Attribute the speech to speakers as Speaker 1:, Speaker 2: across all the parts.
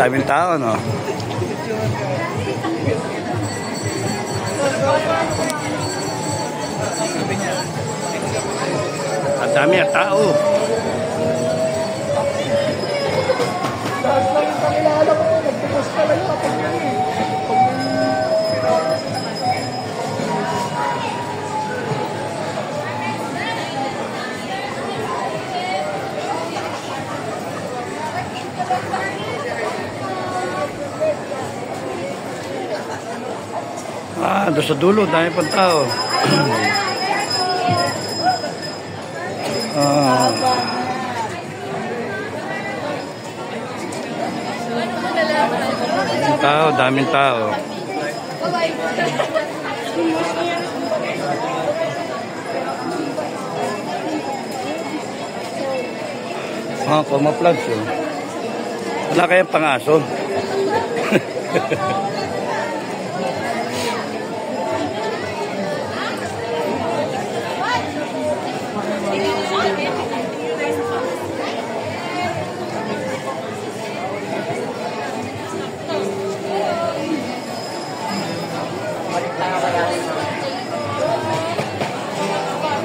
Speaker 1: Daming tao, no? Ang dami ang tao. Doon sa dulo, dami pang tao. Daming tao. Kumaplugs yun. Wala kayang pangaso.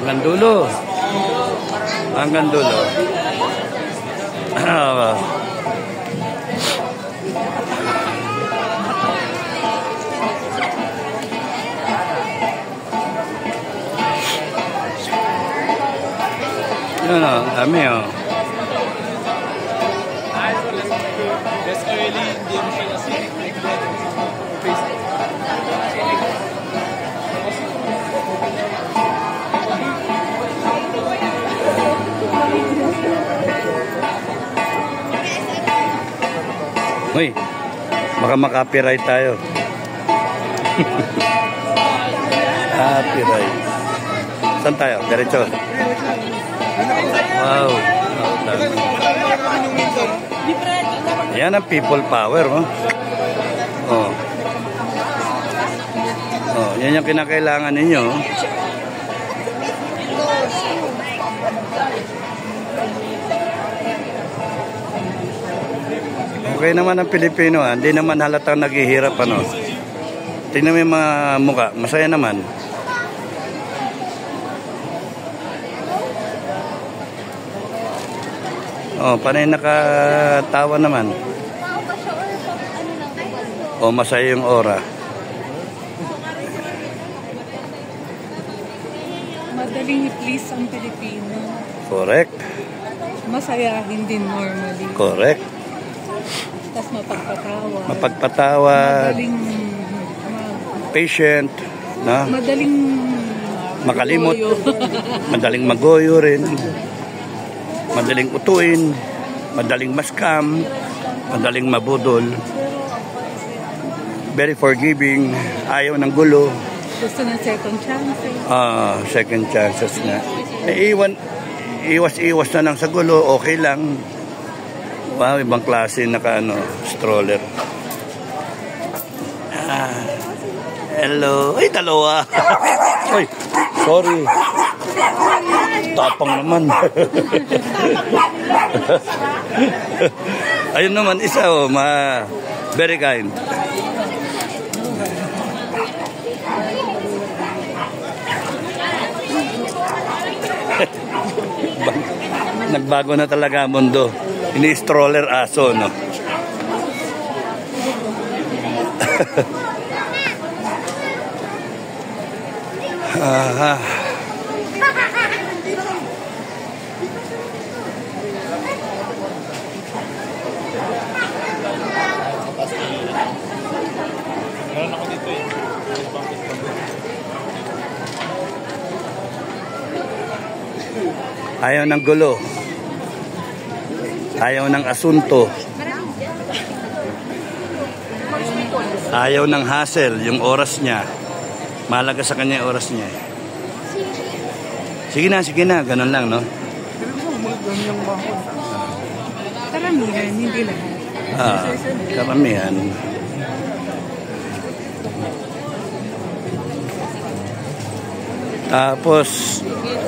Speaker 1: Hanggang dulo. Hanggang dulo. Yun o, dami o.
Speaker 2: That's early, hindi mo siya kasi
Speaker 1: Uy, baka makapiright tayo. Copyright. Saan tayo? Diretso. Wow. Yan ang people power, oh. Oh. Oh, yan yung kinakailangan ninyo. Okay naman ang Pilipino, ha? Hindi naman halatang naghihirap, ano. Tingnan mo yung mga mukha, masaya naman. Oh, panay nakatawa naman. Oh, masaya yung aura.
Speaker 3: Madaling i-please ang Pilipino.
Speaker 1: Correct.
Speaker 3: Masayahin din normally.
Speaker 1: Correct.
Speaker 3: Tapos mapagpatawad.
Speaker 1: Mapagpatawad.
Speaker 3: Madaling
Speaker 1: patient. No?
Speaker 3: Madaling
Speaker 1: makalimot. Madaling magoyo rin. Madaling utuin. Madaling maskam. Madaling mabudol. Very forgiving. Ayaw ng gulo.
Speaker 3: Gusto ng second chances.
Speaker 1: Second chances nga. Iwas-iwas na lang sa gulo. Okay lang. Wow, ibang klase stroller. Hello. Ay, dalawa. Ay, sorry. Tapang naman. Ayun naman, isa very kind. Nagbago na talaga ang mundo. Ini-stroller aso, no?
Speaker 2: meron ako dito eh.
Speaker 1: Ayaw ng gulo. Ayaw ng asunto. Ayaw ng hassle, yung oras niya. Mahalaga sa kanya yung oras niya. Sige na, ganun lang, no?
Speaker 3: Karamihan, hindi lahat.
Speaker 1: Karamihan. Tapos,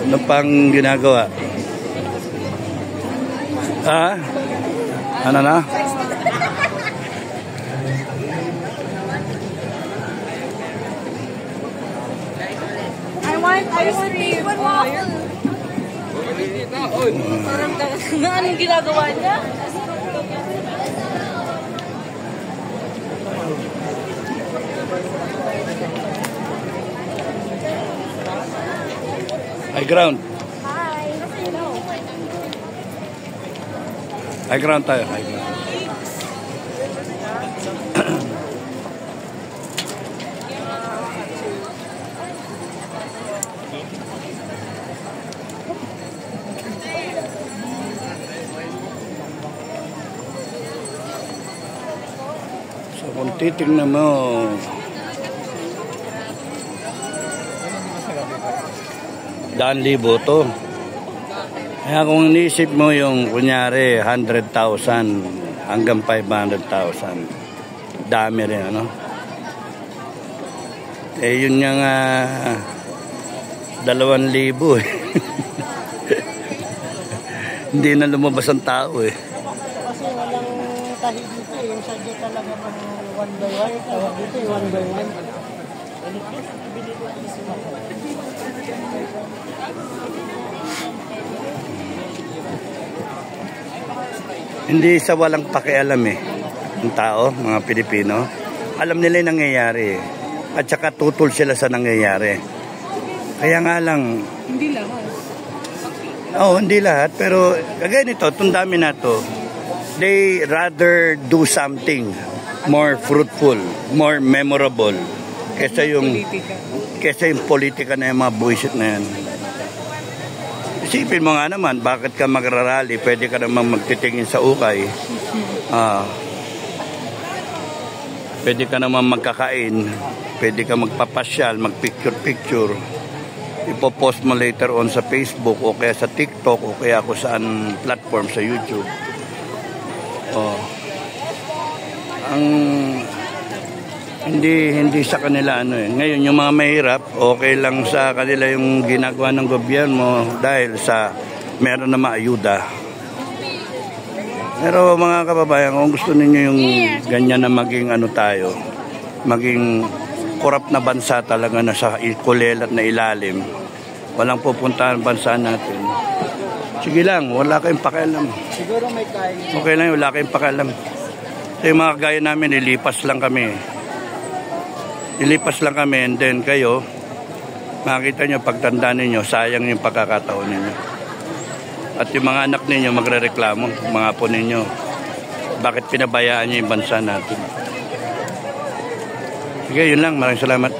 Speaker 1: ano pang ginagawa? Ano na?
Speaker 4: want one waffle. Parang na anong ginagawa niya?
Speaker 1: High ground.
Speaker 4: Hi.
Speaker 1: High ground tayo. High ground. So kung titignan mo, daan libo to. Kaya kung inisip mo yung kunyari 100,000 hanggang 500,000, dami rin ano. Eh yun nga 2,000 eh. Hindi na lumabas ang tao eh.
Speaker 5: Kasi walang tahi dito eh. Yung sadya talaga ng one by one. Tawag dito yung one by one.
Speaker 1: Hindi sa walang pakialam eh. Ang tao, mga Pilipino, alam nila yung nangyayari eh. At saka tutol sila sa nangyayari. Kaya nga lang,
Speaker 3: Hindi lahat.
Speaker 1: hindi lahat. Pero kagaya nito, itong dami na to, they rather do something more fruitful, more memorable kesa yung politika na yung mga bullshit na yan. Isipin mo nga naman, bakit ka magrarally? Pwede ka naman magtitingin sa ukay. Pwede ka naman magkakain. Pwede ka magpapasyal, magpicture-picture. Ipopost mo later on sa Facebook o kaya sa TikTok o kaya kung saan platform sa YouTube. Hindi sa kanila ano eh. Ngayon yung mga mahirap, okay lang sa kanila yung ginagawa ng gobyerno dahil sa meron na maayuda. Pero mga kababayan, kung gusto ninyo yung ganyan na maging ano tayo, maging korap na bansa talaga na sa kulelat na ilalim, walang pupuntahan bansa natin. Sige lang, wala kayong pakialam.
Speaker 5: Siguro may kaya.
Speaker 1: Okay lang, wala kayong pakialam. So yung mga gaya namin, ilipas lang kami. Ilipas lang kami and then kayo, makikita nyo, pagtanda ninyo, sayang yung pagkakataon ninyo. At yung mga anak ninyo magrereklamo, mga apo ninyo, bakit pinabayaan nyo yung bansa natin. Sige, yun lang. Maraming salamat.